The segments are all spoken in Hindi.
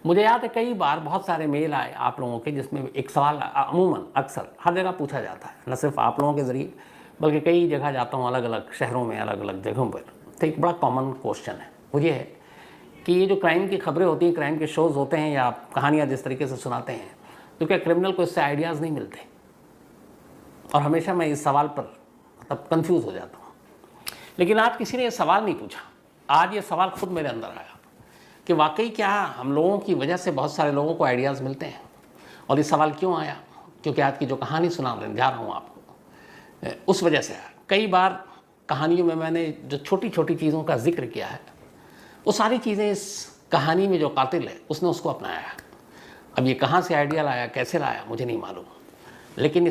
मुझे याद है कई बार बहुत सारे मेल आए आप लोगों के, जिसमें एक सवाल अमूमन अक्सर हर जगह पूछा जाता है, न सिर्फ आप लोगों के ज़रिए बल्कि कई जगह जाता हूँ अलग अलग शहरों में, अलग अलग जगहों पर। तो एक बड़ा कॉमन क्वेश्चन है वो ये है कि ये जो क्राइम की खबरें होती हैं, क्राइम के शोज़ होते हैं या कहानियाँ जिस तरीके से सुनाते हैं, तो क्या क्रिमिनल को इससे आइडियाज़ नहीं मिलते? और हमेशा मैं इस सवाल पर तब कन्फ्यूज़ हो जाता हूँ। लेकिन आज किसी ने ये सवाल नहीं पूछा, आज ये सवाल खुद मेरे अंदर आया कि वाकई क्या हम लोगों की वजह से बहुत सारे लोगों को आइडियाज़ मिलते हैं। और ये सवाल क्यों आया? क्योंकि आज की जो कहानी सुनाने जा रहा हूँ आपको, उस वजह से आया। कई बार कहानियों में मैंने जो छोटी छोटी चीज़ों का जिक्र किया है, वो सारी चीज़ें इस कहानी में जो कातिल है उसने उसको अपनाया है। अब ये कहाँ से आइडिया लाया, कैसे लाया, मुझे नहीं मालूम, लेकिन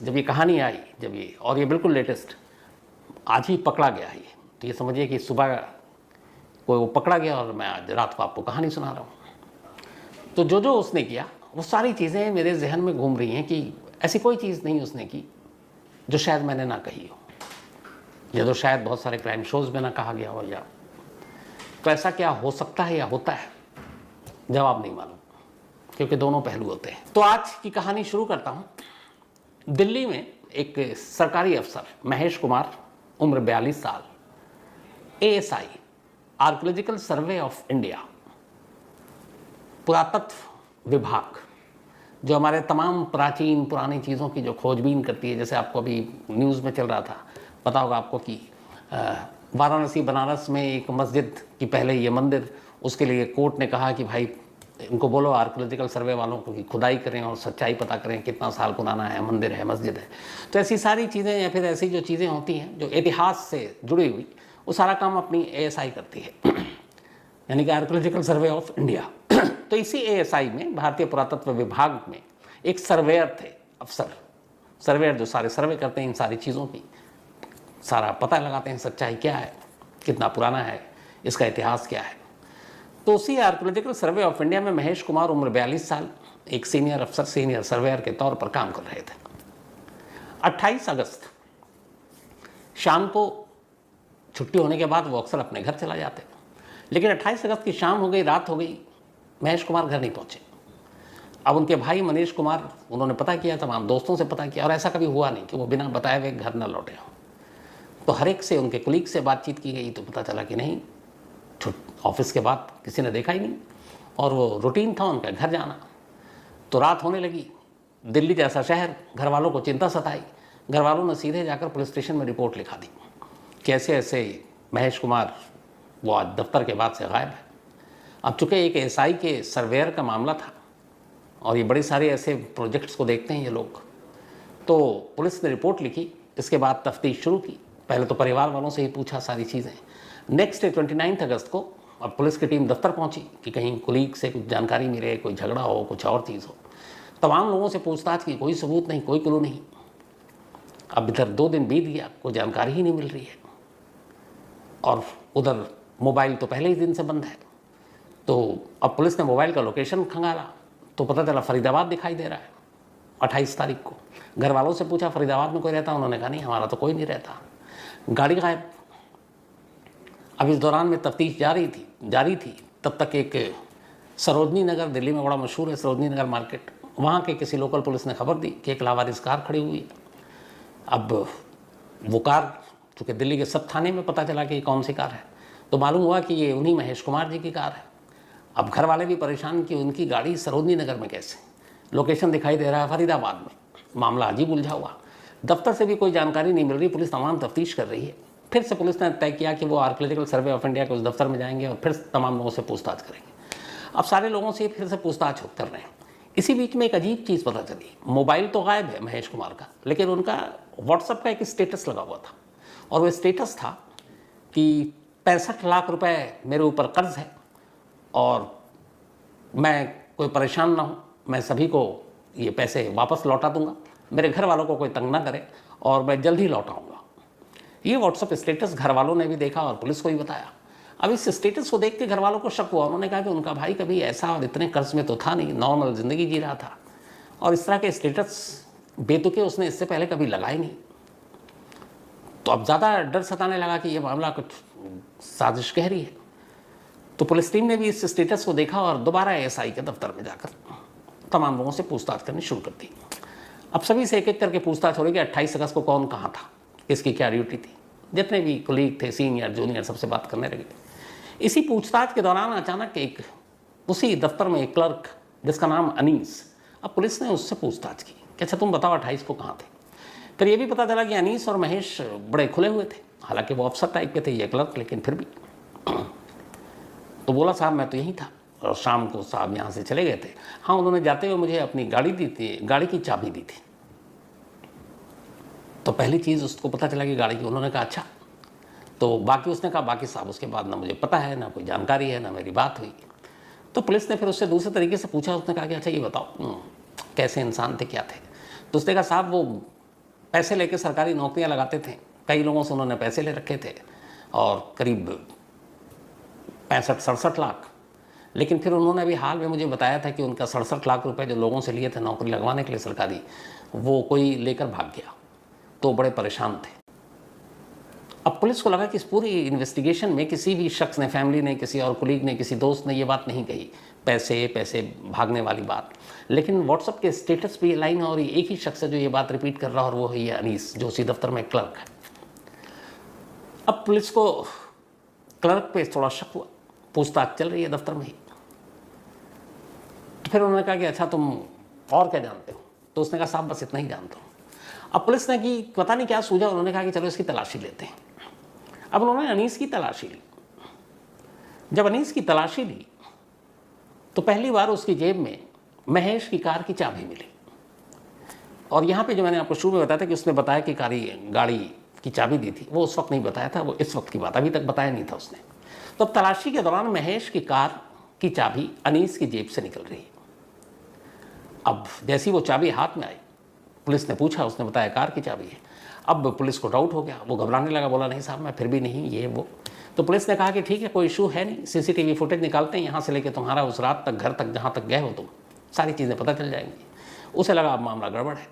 जब ये कहानी आई, जब ये बिल्कुल लेटेस्ट आज ही पकड़ा गया है, तो ये समझिए कि सुबह कोई वो पकड़ा गया और मैं आज रात को आपको कहानी सुना रहा हूँ। तो जो उसने किया वो सारी चीज़ें मेरे जहन में घूम रही हैं कि ऐसी कोई चीज़ नहीं उसने की जो शायद मैंने ना कही हो, या तो शायद बहुत सारे क्राइम शोज़ में ना कहा गया हो, या तो ऐसा क्या हो सकता है या होता है, जवाब नहीं मालूम, क्योंकि दोनों पहलू होते हैं। तो आज की कहानी शुरू करता हूँ। दिल्ली में एक सरकारी अफसर महेश कुमार, उम्र 42 साल, ASI archaeological survey of India, पुरातत्व विभाग, जो हमारे तमाम प्राचीन पुरानी चीज़ों की जो खोजबीन करती है। जैसे आपको अभी न्यूज़ में चल रहा था, पता होगा आपको कि वाराणसी बनारस में एक मस्जिद की पहले ये मंदिर, उसके लिए कोर्ट ने कहा कि भाई इनको बोलो आर्कियोलॉजिकल सर्वे वालों को कि खुदाई करें और सच्चाई पता करें, कितना साल पुराना है, मंदिर है, मस्जिद है। तो ऐसी सारी चीज़ें या फिर ऐसी जो चीज़ें होती हैं जो इतिहास से जुड़ी हुई, वो सारा काम अपनी ASI करती है, यानी कि आर्कियोलॉजिकल सर्वे ऑफ इंडिया। तो इसी ASI में, भारतीय पुरातत्व विभाग में, एक सर्वेयर थे, अफसर, सर्वेयर जो सारे सर्वे करते हैं इन सारी चीज़ों की, सारा पता लगाते हैं सच्चाई क्या है, कितना पुराना है, इसका इतिहास क्या है। तो उसी आर्कियोलॉजिकल सर्वे ऑफ इंडिया में महेश कुमार, उम्र 42 साल, एक सीनियर अफसर, सीनियर सर्वेयर के तौर पर काम कर रहे थे। 28 अगस्त शाम को छुट्टी होने के बाद वो अक्सर अपने घर चला जाते, लेकिन 28 अगस्त की शाम हो गई, रात हो गई, महेश कुमार घर नहीं पहुंचे। अब उनके भाई मनीष कुमार, उन्होंने पता किया, तमाम दोस्तों से पता किया, और ऐसा कभी हुआ नहीं कि वो बिना बताए हुए घर न लौटे हों। तो हर एक से, उनके कुलीग से बातचीत की गई तो पता चला कि नहीं, ऑफिस के बाद किसी ने देखा ही नहीं, और वो रूटीन था उनका घर जाना। तो रात होने लगी, दिल्ली जैसा शहर, घर वालों को चिंता सताई। घर वालों ने सीधे जाकर पुलिस स्टेशन में रिपोर्ट लिखा दी कि ऐसे ऐसे महेश कुमार वो आज दफ्तर के बाद से गायब है। अब चूँकि एक ASI के सर्वेयर का मामला था और ये बड़े सारे ऐसे प्रोजेक्ट्स को देखते हैं ये लोग, तो पुलिस ने रिपोर्ट लिखी। इसके बाद तफ्तीश शुरू की। पहले तो परिवार वालों से ही पूछा सारी चीज़ें। नेक्स्ट डे 29 अगस्त को अब पुलिस की टीम दफ्तर पहुंची कि कहीं कुलीग से कुछ जानकारी मिले, कोई झगड़ा हो, कुछ और चीज़ हो। तमाम लोगों से पूछताछ की, कोई सबूत नहीं, कोई क्लू नहीं। अब इधर 2 दिन बीत गया, कोई जानकारी ही नहीं मिल रही है, और उधर मोबाइल तो पहले ही दिन से बंद है। तो अब पुलिस ने मोबाइल का लोकेशन खंगाला तो पता चला फरीदाबाद दिखाई दे रहा है 28 तारीख को। घर वालों से पूछा फरीदाबाद में कोई रहता, उन्होंने कहा नहीं, हमारा तो कोई नहीं रहता। गाड़ी गायब। अब इस दौरान में तफ्तीश जारी थी। तब तक एक सरोजनी नगर, दिल्ली में बड़ा मशहूर है सरोजनी नगर मार्केट, वहाँ के किसी लोकल पुलिस ने खबर दी कि एक लावारिस कार खड़ी हुई है। अब वो कार, चूँकि दिल्ली के सब थाने में पता चला कि ये कौन सी कार है, तो मालूम हुआ कि ये उन्हीं महेश कुमार जी की कार है। अब घर वाले भी परेशान कि उनकी गाड़ी सरोजनी नगर में कैसे, लोकेशन दिखाई दे रहा है फरीदाबाद में। मामला अजीब उलझा हुआ। दफ्तर से भी कोई जानकारी नहीं मिल रही, पुलिस तमाम तफ्तीश कर रही है। फिर से पुलिस ने तय किया कि वो आर्कियोलॉजिकल सर्वे ऑफ इंडिया के उस दफ्तर में जाएंगे और फिर तमाम लोगों से पूछताछ करेंगे। अब सारे लोगों से फिर से पूछताछ कर रहे हैं। इसी बीच में एक अजीब चीज़ पता चली। मोबाइल तो गायब है महेश कुमार का, लेकिन उनका व्हाट्सएप का एक स्टेटस लगा हुआ था, और वो स्टेटस था कि 65 लाख रुपए मेरे ऊपर कर्ज है और मैं कोई परेशान ना हूँ, मैं सभी को ये पैसे वापस लौटा दूंगा, मेरे घर वालों को कोई तंग ना करे और मैं जल्द ही लौटाऊंगा। ये व्हाट्सएप स्टेटस घर वालों ने भी देखा और पुलिस को भी बताया। अब इस स्टेटस को देख के घर वालों को शक हुआ। उन्होंने कहा कि उनका भाई कभी ऐसा और इतने कर्ज में तो था नहीं, नॉर्मल ज़िंदगी जी रहा था, और इस तरह के स्टेटस बेतुके उसने इससे पहले कभी लगाए नहीं। तो अब ज़्यादा डर सताने लगा कि ये मामला कुछ साजिश गहरी है। तो पुलिस टीम ने भी इस स्टेटस को देखा और दोबारा एएसआई के दफ्तर में जाकर तमाम लोगों से पूछताछ करनी शुरू कर दी। अब सभी से एक एक करके पूछताछ हो रही कि 28 अगस्त को कौन कहाँ था, किसकी क्या ड्यूटी थी। जितने भी कोलीग थे, सीनियर जूनियर, सबसे बात करने लगे। इसी पूछताछ के दौरान अचानक एक उसी दफ्तर में एक क्लर्क जिसका नाम अनीस, अब पुलिस ने उससे पूछताछ की कि अच्छा तुम बताओ 28 को कहाँ थे। फिर ये भी पता चला कि अनीस और महेश बड़े खुले हुए थे, हालांकि वो अफसर टाइप के थे ये क्लर्क, लेकिन फिर भी। तो बोला साहब मैं तो यहीं था और शाम को साहब यहाँ से चले गए थे। हाँ, उन्होंने जाते हुए मुझे अपनी गाड़ी दी थी, गाड़ी की चाबी दी थी। तो पहली चीज़ उसको पता चला कि गाड़ी की। उन्होंने कहा अच्छा। तो बाकी उसने कहा बाकी साहब उसके बाद ना मुझे पता है, ना कोई जानकारी है, ना मेरी बात हुई। तो पुलिस ने फिर उससे दूसरे तरीके से पूछा। उसने कहा कि अच्छा ये बताओ कैसे इंसान थे, क्या थे। तो उसने कहा साहब वो पैसे लेके सरकारी नौकरियां लगाते थे, कई लोगों से उन्होंने पैसे ले रखे थे और करीब 65-67 लाख। लेकिन फिर उन्होंने अभी हाल में मुझे बताया था कि उनका 67 लाख रुपए जो लोगों से लिए थे नौकरी लगवाने के लिए सरकारी, वो कोई लेकर भाग गया। तो बड़े परेशान थे। अब पुलिस को लगा कि इस पूरी इन्वेस्टिगेशन में किसी भी शख्स ने, फैमिली ने, किसी और कुलीग ने, किसी दोस्त ने ये बात नहीं कही, पैसे भागने वाली बात। लेकिन व्हाट्सएप के स्टेटस पे ये लाइन और एक ही शख्स है जो ये बात रिपीट कर रहा है और वो है ये अनीस, जो उसी दफ्तर में क्लर्क है। अब पुलिस को क्लर्क पे थोड़ा शक हुआ, पूछताछ चल रही है दफ्तर में ही। तो फिर उन्होंने कहा कि अच्छा तुम और क्या जानते हो। तो उसने कहा साहब बस इतना ही जानता हूँ। अब पुलिस ने कि पता नहीं क्या सूझा, उन्होंने कहा कि चलो इसकी तलाशी लेते हैं। अब उन्होंने अनीस की तलाशी ली। जब अनीस की तलाशी ली तो पहली बार उसकी जेब में महेश की कार की चाबी मिली। और यहाँ पे जो मैंने आपको शुरू में बताया था कि उसने बताया कि गाड़ी की चाबी दी थी, वो उस वक्त नहीं बताया था, वो इस वक्त की बात, अभी तक बताया नहीं था उसने। तो अब तलाशी के दौरान महेश की कार की चाबी अनीस की जेब से निकल रही है। अब जैसी वो चाबी हाथ में आई, पुलिस ने पूछा, उसने बताया कार की चाबी है। अब पुलिस को डाउट हो गया, वो घबराने लगा, बोला नहीं साहब मैं फिर भी नहीं, ये वो। तो पुलिस ने कहा कि ठीक है कोई इशू है नहीं, सीसीटीवी फुटेज निकालते हैं, यहाँ से लेके तुम्हारा उस रात तक घर तक जहाँ तक गए हो तुम, सारी चीज़ें पता चल जाएंगी। उसे लगा अब मामला गड़बड़ है।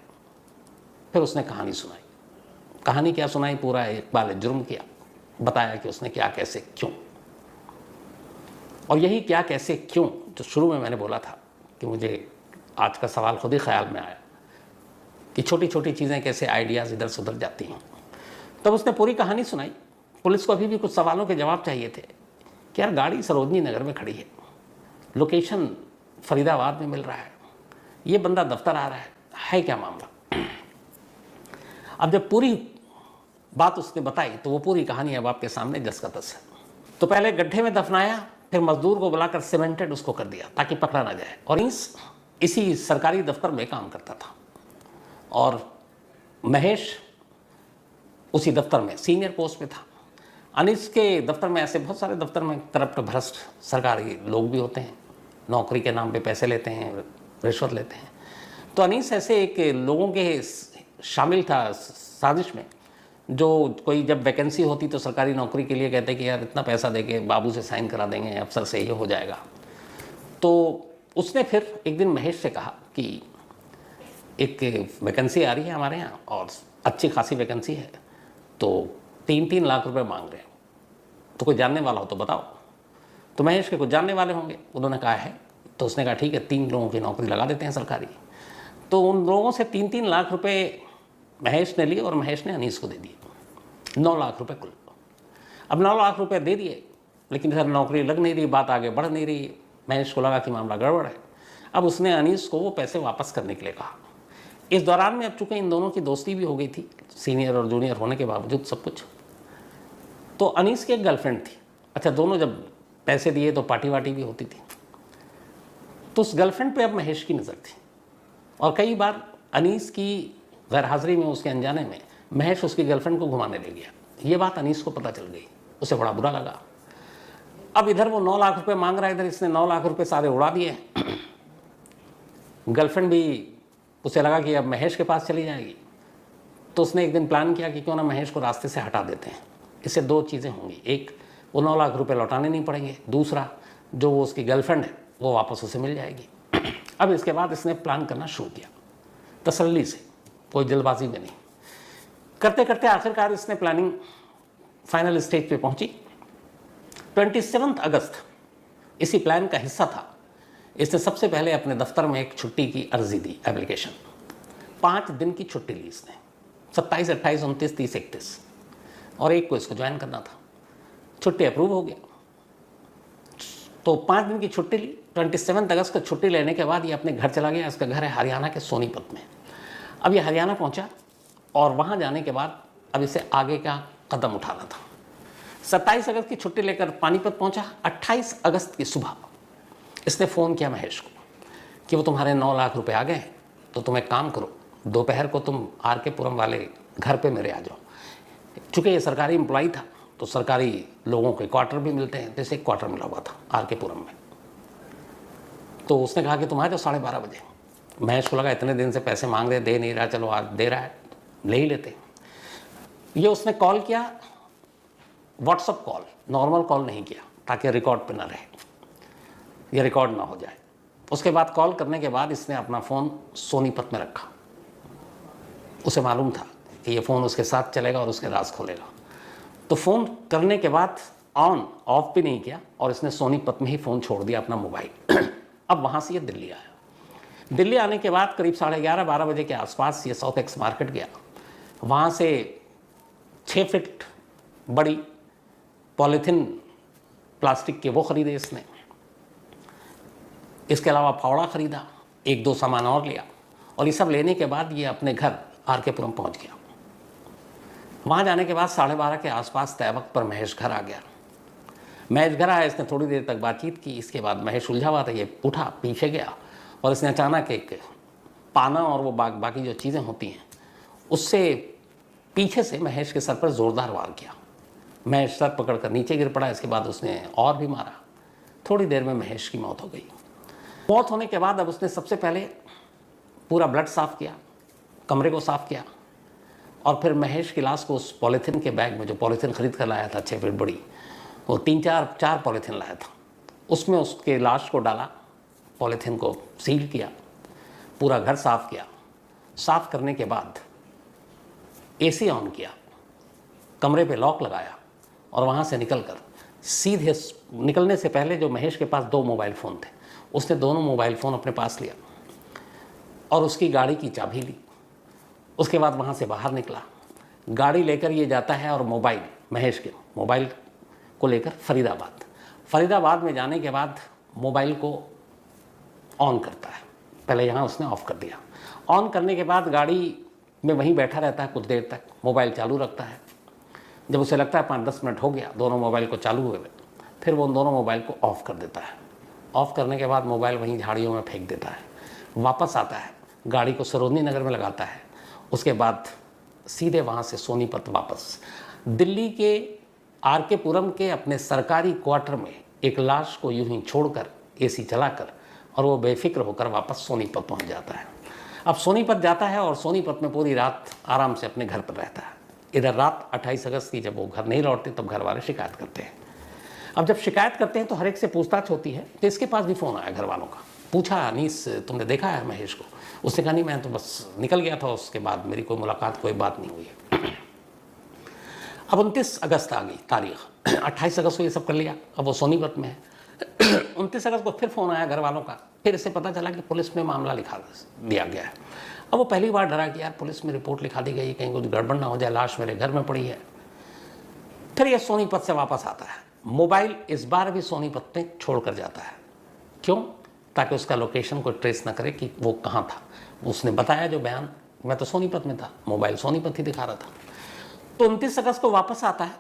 फिर उसने कहानी सुनाई। कहानी क्या सुनाई, पूरा इकबाल जुर्म किया, बताया कि उसने क्या कैसे क्यों। और यही क्या कैसे क्यों जो शुरू में मैंने बोला था कि मुझे आज का सवाल खुद ही ख्याल में आया कि छोटी छोटी चीज़ें कैसे आइडियाज़ इधर से उधर जाती हैं। तब उसने पूरी कहानी सुनाई। पुलिस को अभी भी कुछ सवालों के जवाब चाहिए थे कि यार गाड़ी सरोजनी नगर में खड़ी है, लोकेशन फरीदाबाद में मिल रहा है, ये बंदा दफ्तर आ रहा है क्या मामला। अब जब पूरी बात उसने बताई तो वो पूरी कहानी अब आपके सामने जस का तस है। तो पहले गड्ढे में दफनाया, फिर मजदूर को बुलाकर सीमेंटेड उसको कर दिया ताकि पकड़ा ना जाए। और इसी सरकारी दफ्तर में काम करता था और महेश उसी दफ्तर में सीनियर पोस्ट पे था। अनीस के दफ्तर में ऐसे बहुत सारे दफ्तर में करप्ट भ्रष्ट सरकारी लोग भी होते हैं, नौकरी के नाम पे पैसे लेते हैं, रिश्वत लेते हैं। तो अनीस ऐसे एक लोगों के शामिल था साजिश में, जो कोई जब वैकेंसी होती तो सरकारी नौकरी के लिए कहते कि यार इतना पैसा देके बाबू से साइन करा देंगे, अफसर से ये हो जाएगा। तो उसने फिर एक दिन महेश से कहा कि एक वैकेंसी आ रही है हमारे यहाँ और अच्छी खासी वैकेंसी है, तो 3-3 लाख रुपए मांग रहे हैं, तो कोई जानने वाला हो तो बताओ। तो महेश के कुछ जानने वाले होंगे, उन्होंने कहा है। तो उसने कहा ठीक है 3 लोगों की नौकरी लगा देते हैं सरकारी। तो उन लोगों से 3-3 लाख रुपए महेश ने लिए और महेश ने अनीस को दे दिए, 9 लाख रुपए कुल। अब 9 लाख रुपए दे दिए, लेकिन इधर नौकरी लग नहीं रही, बात आगे बढ़ नहीं रही। महेश को लगा कि मामला गड़बड़ है। अब उसने अनीस को वो पैसे वापस करने के लिए कहा। इस दौरान में अब चूंकि इन दोनों की दोस्ती भी हो गई थी, सीनियर और जूनियर होने के बावजूद सब कुछ, तो अनीस की एक गर्लफ्रेंड थी। अच्छा, दोनों जब पैसे दिए तो पार्टी वार्टी भी होती थी। तो उस गर्लफ्रेंड पे अब महेश की नज़र थी और कई बार अनीस की गैर हाजिरी में, उसके अनजाने में, महेश उसकी गर्लफ्रेंड को घुमाने ले गया। ये बात अनीस को पता चल गई, उसे बड़ा बुरा लगा। अब इधर वो 9 लाख रुपए मांग रहा है, इधर इसने 9 लाख रुपए सारे उड़ा दिए। गर्लफ्रेंड भी, उसे लगा कि अब महेश के पास चली जाएगी। तो उसने एक दिन प्लान किया कि क्यों ना महेश को रास्ते से हटा देते हैं, इससे 2 चीज़ें होंगी, एक वो 9 लाख रुपए लौटाने नहीं पड़ेंगे, दूसरा जो वो उसकी गर्लफ्रेंड है वो वापस उसे मिल जाएगी। अब इसके बाद इसने प्लान करना शुरू किया तसल्ली से, कोई जल्दबाजी में नहीं। करते करते आखिरकार इसने प्लानिंग फाइनल स्टेज पे पहुंची। 27 अगस्त इसी प्लान का हिस्सा था। इसने सबसे पहले अपने दफ्तर में एक छुट्टी की अर्जी दी, एप्लीकेशन। 5 दिन की छुट्टी ली इसने, 27, 28, 29, 30, 31 और 1 को इसको ज्वाइन करना था। छुट्टी अप्रूव हो गया तो 5 दिन की छुट्टी ली। 27 अगस्त को छुट्टी लेने के बाद ये अपने घर चला गया। इसका घर है हरियाणा के सोनीपत में। अब ये हरियाणा पहुंचा और वहां जाने के बाद अब इसे आगे का कदम उठाना था। 27 अगस्त की छुट्टी लेकर पानीपत पहुंचा। 28 अगस्त की सुबह इसने फ़ोन किया महेश को कि वो तुम्हारे 9 लाख रुपए आ गए, तो तुम एक काम करो, दोपहर को तुम आर के पुरम वाले घर पे मेरे आ जाओ। चूँकि ये सरकारी एम्प्लॉई था तो सरकारी लोगों के क्वार्टर भी मिलते हैं, जैसे एक क्वार्टर मिला हुआ था आर के पुरम में। तो उसने कहा कि तुम आ जाओ 12:30 बजे। महेश को लगा इतने दिन से पैसे मांग रहे, दे नहीं रहा, चलो आज दे रहा है ले ही लेते। ये उसने कॉल किया, व्हाट्सअप कॉल, नॉर्मल कॉल नहीं किया ताकि रिकॉर्ड पे ना रहे, ये रिकॉर्ड ना हो जाए। उसके बाद कॉल करने के बाद इसने अपना फ़ोन सोनीपत में रखा। उसे मालूम था कि ये फ़ोन उसके साथ चलेगा और उसके राज खोलेगा। तो फ़ोन करने के बाद ऑन ऑफ भी नहीं किया और इसने सोनीपत में ही फ़ोन छोड़ दिया अपना मोबाइल। अब वहाँ से ये दिल्ली आया। दिल्ली आने के बाद करीब 11:30-12 बजे के आसपास ये साउथ एक्स मार्केट गया। वहाँ से 6 फीट बड़ी पॉलीथिन प्लास्टिक के वो ख़रीदे इसने। इसके अलावा फावड़ा ख़रीदा, 1-2 सामान और लिया और ये सब लेने के बाद ये अपने घर आर के पुरम पहुँच गया। वहाँ जाने के बाद 12:30 के आसपास तय वक्त पर महेश घर आ गया। महेश घर आया, इसने थोड़ी देर तक बातचीत की। इसके बाद महेश उलझा हुआ था, ये उठा पीछे गया और इसने अचानक एक पाना और वो बाकी जो चीज़ें होती हैं उससे पीछे से महेश के सर पर ज़ोरदार वार किया। महेश सर पकड़कर नीचे गिर पड़ा। इसके बाद उसने और भी मारा। थोड़ी देर में महेश की मौत हो गई। मौत होने के बाद अब उसने सबसे पहले पूरा ब्लड साफ़ किया, कमरे को साफ़ किया और फिर महेश की लाश को उस पॉलीथिन के बैग में, जो पॉलीथिन खरीद कर लाया था 6 फीट बड़ी, वो 3-4 पॉलीथिन लाया था, उसमें उसके लाश को डाला, पॉलीथिन को सील किया, पूरा घर साफ़ किया। साफ़ करने के बाद एसी ऑन किया, कमरे पे लॉक लगाया और वहाँ से निकलकर सीधे, निकलने से पहले जो महेश के पास 2 मोबाइल फ़ोन थे, उसने दोनों मोबाइल फ़ोन अपने पास लिया और उसकी गाड़ी की चाबी ली। उसके बाद वहाँ से बाहर निकला, गाड़ी लेकर ये जाता है और मोबाइल, महेश के मोबाइल को लेकर फरीदाबाद में जाने के बाद मोबाइल को ऑन करता है। पहले यहाँ उसने ऑफ़ कर दिया। ऑन करने के बाद गाड़ी में वहीं बैठा रहता है कुछ देर तक, मोबाइल चालू रखता है। जब उसे लगता है 5-10 मिनट हो गया दोनों मोबाइल को चालू हुए, फिर वो उन दोनों मोबाइल को ऑफ़ कर देता है। ऑफ़ करने के बाद मोबाइल वहीं झाड़ियों में फेंक देता है। वापस आता है, गाड़ी को सरोजनी नगर में लगाता है। उसके बाद सीधे वहाँ से सोनीपत वापस दिल्ली के आर के पुरम के अपने सरकारी क्वार्टर में एक लाश को यूं ही छोड़कर, एसी चलाकर, और वो बेफिक्र होकर वापस सोनीपत पहुँच जाता है। अब सोनीपत जाता है और सोनीपत में पूरी रात आराम से अपने घर पर रहता है। इधर रात 28 अगस्त की जब वो घर नहीं लौटते तब घर वाले शिकायत करते हैं। अब जब शिकायत करते हैं तो हर एक से पूछताछ होती है। तो इसके पास भी फ़ोन आया घर वालों का। पूछा, अनीस तुमने देखा है महेश को? उसने कहा नहीं, मैं तो बस निकल गया था, उसके बाद मेरी कोई मुलाकात, कोई बात नहीं हुई है। अब 29 अगस्त आ गई तारीख। 28 अगस्त को ये सब कर लिया। अब वो सोनीपत में है। 29 अगस्त को फिर फ़ोन आया घर वालों का। फिर इसे पता चला कि पुलिस में मामला लिखा दिया गया है। अब वो पहली बार डरा कि यार पुलिस में रिपोर्ट लिखा दी गई, कहीं कुछ गड़बड़ ना हो जाए, लाश मेरे घर में पड़ी है। फिर ये सोनीपत से वापस आता है। मोबाइल इस बार भी सोनीपत में छोड़ कर जाता है। क्यों? ताकि उसका लोकेशन कोई ट्रेस ना करे कि वो कहाँ था। उसने बताया जो बयान, मैं तो सोनीपत में था, मोबाइल सोनीपत ही दिखा रहा था। तो 29 अगस्त को वापस आता है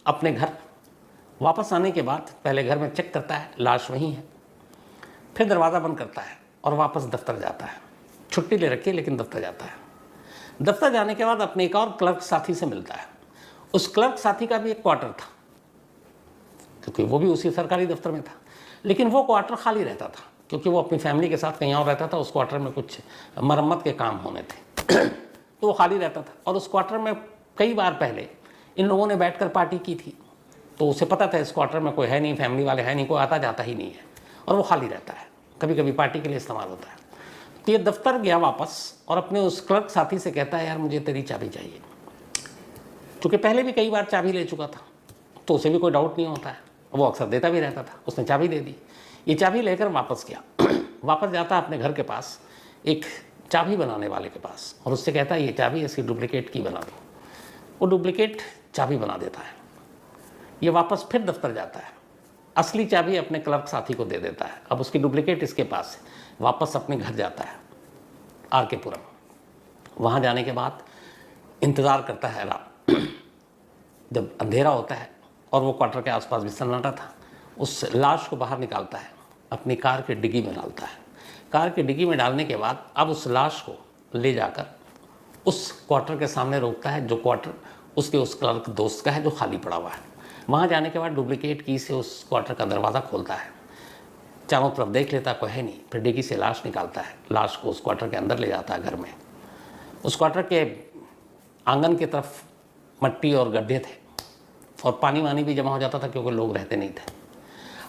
अपने घर। वापस आने के बाद पहले घर में चेक करता है, लाश वहीं है। फिर दरवाज़ा बंद करता है और वापस दफ्तर जाता है। छुट्टी ले रखी है लेकिन दफ्तर जाता है। दफ्तर जाने के बाद अपने एक और क्लर्क साथी से मिलता है। उस क्लर्क साथी का भी एक क्वार्टर था, क्योंकि वो भी उसी सरकारी दफ्तर में था, लेकिन वो क्वार्टर खाली रहता था क्योंकि वो अपनी फैमिली के साथ कहीं और रहता था। उस क्वार्टर में कुछ मरम्मत के काम होने थे तो वो खाली रहता था। और उस क्वार्टर में कई बार पहले इन लोगों ने बैठकर पार्टी की थी, तो उसे पता था इस क्वार्टर में कोई है नहीं, फैमिली वाले है नहीं, कोई आता जाता ही नहीं है और वो खाली रहता है, कभी कभी पार्टी के लिए इस्तेमाल होता है। तो ये दफ्तर गया वापस और अपने उस क्लर्क साथी से कहता है, यार मुझे तेरी चाबी चाहिए। क्योंकि पहले भी कई बार चाबी ले चुका था तो उसे भी कोई डाउट नहीं होता है। वो अक्सर देता भी रहता था। उसने चाबी दे दी। ये चाबी लेकर वापस गया। वापस जाता अपने घर के पास एक चाबी बनाने वाले के पास और उससे कहता है ये चाबी इसकी डुप्लीकेट की बना दो। वो डुप्लीकेट चाबी बना देता है। ये वापस फिर दफ्तर जाता है, असली चाबी अपने क्लर्क साथी को दे देता है। अब उसकी डुप्लीकेट इसके पास है। वापस अपने घर जाता है आर के पुरम। वहाँ जाने के बाद इंतज़ार करता है रात। जब अंधेरा होता है और वो क्वार्टर के आसपास भी सन्नाटा था, उस लाश को बाहर निकालता है, अपनी कार की डिग्गी में डालता है। कार की डिग्गी में डालने के बाद अब उस लाश को ले जाकर उस क्वार्टर के सामने रोकता है, जो क्वार्टर उसके उस क्लर्क दोस्त का है जो खाली पड़ा हुआ है। वहाँ जाने के बाद डुप्लीकेट की से उस क्वार्टर का दरवाज़ा खोलता है, चारों तरफ देख लेता, कोई है नहीं। फिर डिग्गी से लाश निकालता है, लाश को उस क्वार्टर के अंदर ले जाता है घर में। उस क्वार्टर के आंगन की तरफ मट्टी और गड्ढे थे और पानी वानी भी जमा हो जाता था क्योंकि लोग रहते नहीं थे।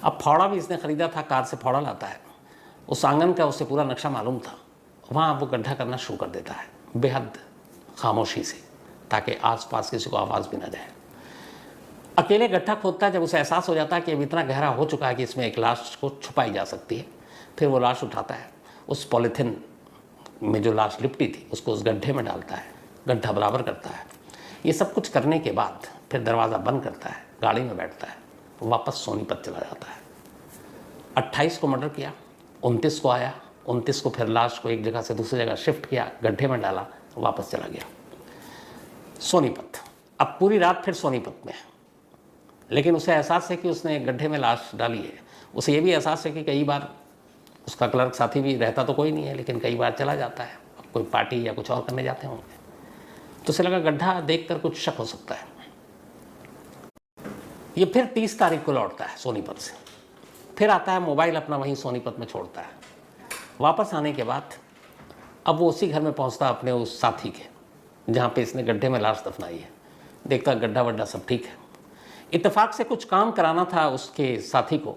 अब फावड़ा भी इसने ख़रीदा था, कार से फावड़ा लाता है। उस आंगन का उसे पूरा नक्शा मालूम था। वहाँ वो गड्ढा करना शुरू कर देता है बेहद खामोशी से, ताकि आसपास किसी को आवाज़ भी ना जाए। अकेले गड्ढा खोदता है। जब उसे एहसास हो जाता है कि अब इतना गहरा हो चुका है कि इसमें एक लाश को छुपाई जा सकती है, फिर वो लाश उठाता है, उस पॉलीथिन में जो लाश लिपटी थी उसको उस गड्ढे में डालता है, गड्ढा बराबर करता है। ये सब कुछ करने के बाद फिर दरवाज़ा बंद करता है, गाड़ी में बैठता है, वापस सोनीपत चला जाता है। 28 को मर्डर किया, 29 को आया, 29 को फिर लाश को एक जगह से दूसरी जगह शिफ्ट किया, गड्ढे में डाला, वापस चला गया सोनीपत। अब पूरी रात फिर सोनीपत में है, लेकिन उसे एहसास है कि उसने एक गड्ढे में लाश डाली है। उसे ये भी एहसास है कि कई बार उसका क्लर्क साथी भी रहता तो कोई नहीं है, लेकिन कई बार चला जाता है, कोई पार्टी या कुछ और करने जाते होंगे। तो उसे लगा गड्ढा देखकर कुछ शक हो सकता है। ये फिर 30 तारीख को लौटता है सोनीपत से, फिर आता है, मोबाइल अपना वहीं सोनीपत में छोड़ता है। वापस आने के बाद अब वो उसी घर में पहुंचता अपने उस साथी के, जहाँ पे इसने गड्ढे में लाश दफनाई है। देखता गड्ढा वड्ढा सब ठीक है। इत्तेफाक से कुछ काम कराना था उसके साथी को,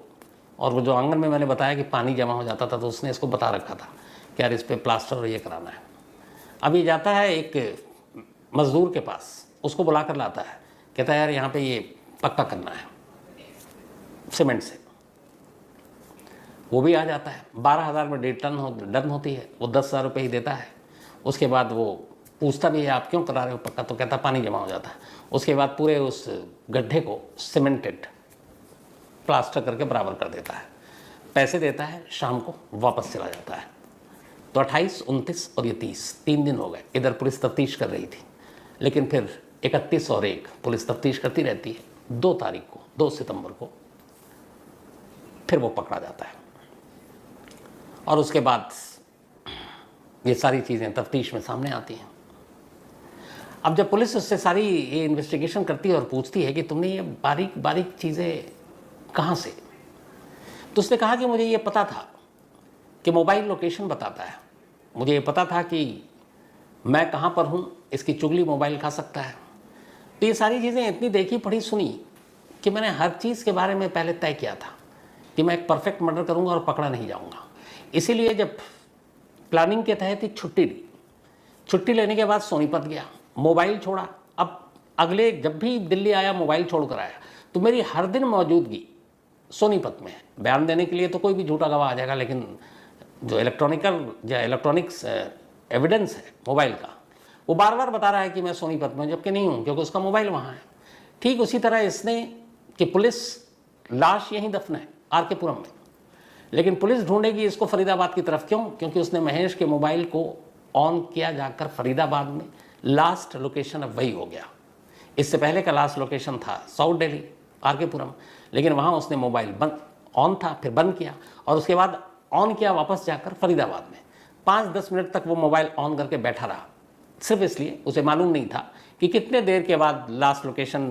और वो जो आंगन में मैंने बताया कि पानी जमा हो जाता था, तो उसने इसको बता रखा था कि यार इस पर प्लास्टर और ये कराना है। अभी जाता है एक मज़दूर के पास, उसको बुला कर लाता है, कहता है यार यहाँ पे ये पक्का करना है सीमेंट से। वो भी आ जाता है। 12,000 में 1.5 टन डन होती है। वो 10,000 रुपये ही देता है। उसके बाद वो पूछता भी है आप क्यों करा रहे हो पक्का, तो कहता पानी जमा हो जाता है। उसके बाद पूरे उस गड्ढे को सीमेंटेड प्लास्टर करके बराबर कर देता है, पैसे देता है, शाम को वापस चला जाता है। तो 28, 29 और ये 30, 3 दिन हो गए। इधर पुलिस तफ्तीश कर रही थी, लेकिन फिर 31 और 1 पुलिस तफ्तीश करती रहती है। 2 तारीख को, 2 सितंबर को फिर वो पकड़ा जाता है, और उसके बाद ये सारी चीज़ें तफ्तीश में सामने आती हैं। अब जब पुलिस उससे सारी ये इन्वेस्टिगेशन करती है और पूछती है कि तुमने ये बारीक बारीक चीज़ें कहाँ से, तो उसने कहा कि मुझे ये पता था कि मोबाइल लोकेशन बताता है, मुझे ये पता था कि मैं कहाँ पर हूँ, इसकी चुगली मोबाइल खा सकता है। तो ये सारी चीज़ें इतनी देखी पढ़ी सुनी कि मैंने हर चीज़ के बारे में पहले तय किया था कि मैं एक परफेक्ट मर्डर करूँगा और पकड़ा नहीं जाऊँगा। इसीलिए जब प्लानिंग के तहत ही छुट्टी ली, छुट्टी लेने के बाद सोनीपत गया, मोबाइल छोड़ा। अब अगले जब भी दिल्ली आया मोबाइल छोड़ कर आया, तो मेरी हर दिन मौजूदगी सोनीपत में है। बयान देने के लिए तो कोई भी झूठा गवाह आ जाएगा, लेकिन जो इलेक्ट्रॉनिक्स एविडेंस है मोबाइल का, वो बार बार बता रहा है कि मैं सोनीपत में, जबकि नहीं हूँ, क्योंकि उसका मोबाइल वहाँ है। ठीक उसी तरह इसने कि पुलिस लाश यहीं दफन है आर के पुरम में, लेकिन पुलिस ढूंढेगी इसको फरीदाबाद की तरफ। क्यों? क्योंकि उसने महेश के मोबाइल को ऑन किया जाकर फरीदाबाद में। लास्ट लोकेशन अब वही हो गया। इससे पहले का लास्ट लोकेशन था साउथ दिल्ली आर के पुरम, लेकिन वहाँ उसने मोबाइल बंद ऑन था, फिर बंद किया, और उसके बाद ऑन किया वापस जाकर फरीदाबाद में। 5-10 मिनट तक वो मोबाइल ऑन करके बैठा रहा, सिर्फ इसलिए उसे मालूम नहीं था कि कितने देर के बाद लास्ट लोकेशन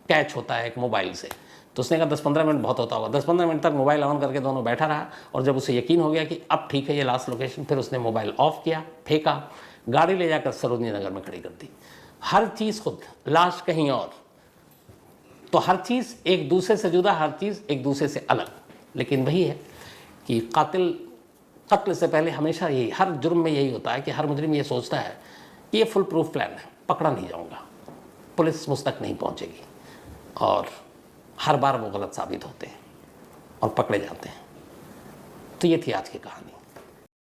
कैच होता है एक मोबाइल से। तो उसने कहा 10-15 मिनट बहुत होता होगा। 10-15 मिनट तक मोबाइल ऑन करके दोनों बैठा रहा, और जब उसे यकीन हो गया कि अब ठीक है ये लास्ट लोकेशन, फिर उसने मोबाइल ऑफ किया, फेंका, गाड़ी ले जाकर सरोजनी नगर में खड़ी कर दी। हर चीज़ खुद, लाश कहीं और। तो हर चीज़ एक दूसरे से जुदा, हर चीज़ एक दूसरे से अलग। लेकिन वही है कि कत्ल से पहले हमेशा यही, हर जुर्म में यही होता है कि हर मुजरिम ये सोचता है कि ये फुल प्रूफ प्लान है, पकड़ा नहीं जाऊँगा, पुलिस मुझ तक नहीं पहुँचेगी। और हर बार वो गलत साबित होते हैं और पकड़े जाते हैं। तो ये थी आज की कहानी।